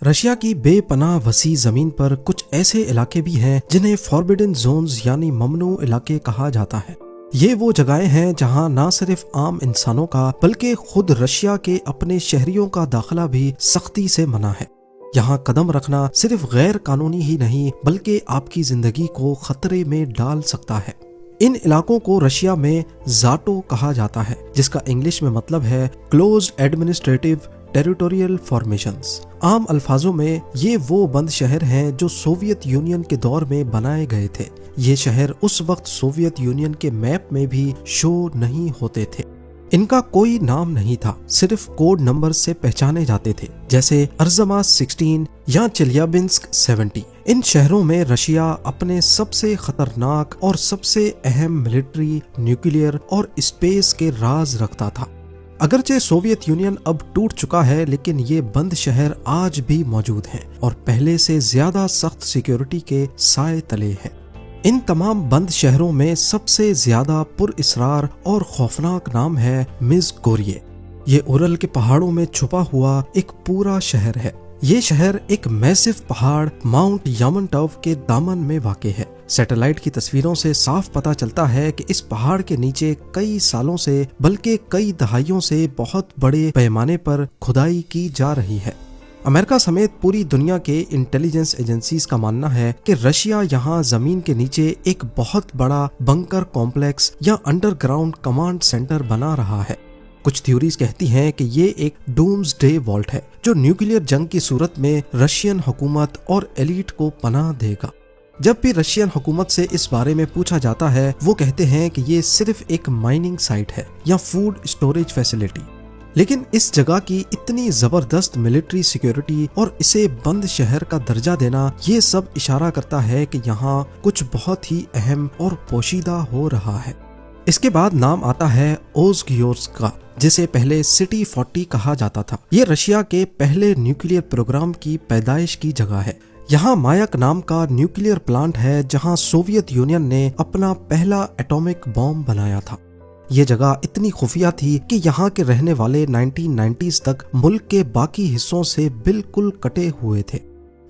Russia की बेपनाह वसी जमीन पर कुछ ऐसे इलाके भी हैं जिन्हें फॉरबिडन जोन्स यानी ममनू इलाके कहा जाता है। ये वो जगहें हैं जहां ना सिर्फ आम इंसानों का बल्कि खुद रशिया के अपने शहरियों का दाखिला भी सख्ती से मना है। यहाँ कदम रखना सिर्फ गैर कानूनी ही नहीं बल्कि आपकी जिंदगी को खतरे में डाल सकता है। इन इलाकों को रशिया में ज़ाटो कहा जाता है, जिसका इंग्लिश में मतलब है क्लोज्ड एडमिनिस्ट्रेटिव टेरिटोरियल फॉर्मेशंस। आम अल्फाजों में ये वो बंद शहर हैं जो सोवियत यूनियन के दौर में बनाए गए थे। ये शहर उस वक्त सोवियत यूनियन के मैप में भी शो नहीं होते थे। इनका कोई नाम नहीं था, सिर्फ कोड नंबर से पहचाने जाते थे, जैसे अर्ज़मास 16 या चेलियाबिंस्क 70। इन शहरों में रशिया अपने सबसे खतरनाक और सबसे अहम मिलिट्री, न्यूक्लियर और स्पेस के राज रखता था। अगरचे सोवियत यूनियन अब टूट चुका है, लेकिन ये बंद शहर आज भी मौजूद हैं और पहले से ज्यादा सख्त सिक्योरिटी के साए तले हैं। इन तमाम बंद शहरों में सबसे ज्यादा पुरअसरार और खौफनाक नाम है मिज़गोरिये। ये उरल के पहाड़ों में छुपा हुआ एक पूरा शहर है। ये शहर एक मैसिव पहाड़ माउंट यामनटव के दामन में वाक़ है। सैटेलाइट की तस्वीरों से साफ पता चलता है कि इस पहाड़ के नीचे कई सालों से बल्कि कई दहाइयों से बहुत बड़े पैमाने पर खुदाई की जा रही है। अमेरिका समेत पूरी दुनिया के इंटेलिजेंस एजेंसीज का मानना है कि रशिया यहाँ जमीन के नीचे एक बहुत बड़ा बंकर कॉम्प्लेक्स या अंडरग्राउंड कमांड सेंटर बना रहा है। कुछ थ्योरीज कहती हैं कि ये एक डूम्सडे वॉल्ट है जो न्यूक्लियर जंग की सूरत में रशियन हुकूमत और एलीट को पनाह देगा। जब भी रशियन हुकूमत से इस बारे में पूछा जाता है, वो कहते हैं कि ये सिर्फ एक माइनिंग साइट है या फूड स्टोरेज फैसिलिटी। लेकिन इस जगह की इतनी जबरदस्त मिलिट्री सिक्योरिटी और इसे बंद शहर का दर्जा देना, ये सब इशारा करता है कि यहाँ कुछ बहुत ही अहम और पोशीदा हो रहा है। इसके बाद नाम आता है ओज़गियोर्स्क का, जिसे पहले सिटी 40 कहा जाता था। ये रशिया के पहले न्यूक्लियर प्रोग्राम की पैदाइश की जगह है। यहाँ मायक नाम का न्यूक्लियर प्लांट है जहाँ सोवियत यूनियन ने अपना पहला एटॉमिक बॉम्ब बनाया था। ये जगह इतनी खुफिया थी कि यहाँ के रहने वाले 1990s तक मुल्क के बाकी हिस्सों से बिल्कुल कटे हुए थे।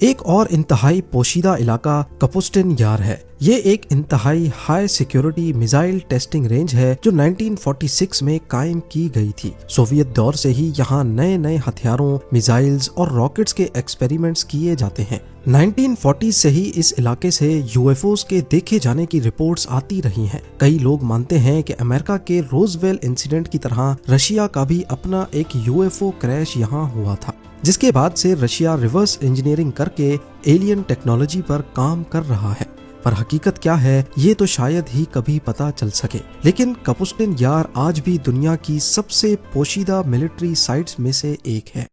एक और इंतहाई पोशीदा इलाका कपुस्टिन यार है। ये एक इंतहाई high security missile testing range है जो 1946 में कायम की गई थी। सोवियत दौर से ही यहाँ नए नए हथियारों, मिसाइल्स और रॉकेट्स के एक्सपेरिमेंट्स किए जाते हैं। 1940 से ही इस इलाके से यूएफओस के देखे जाने की रिपोर्ट्स आती रही हैं। कई लोग मानते हैं कि अमेरिका के रोजवेल इंसिडेंट की तरह रशिया का भी अपना एक यूएफओ क्रैश यहाँ हुआ था, जिसके बाद से रशिया रिवर्स इंजीनियरिंग करके एलियन टेक्नोलॉजी पर काम कर रहा है। पर हकीकत क्या है ये तो शायद ही कभी पता चल सके। लेकिन कपुस्टिन यार आज भी दुनिया की सबसे पोशीदा मिलिट्री साइट्स में से एक है।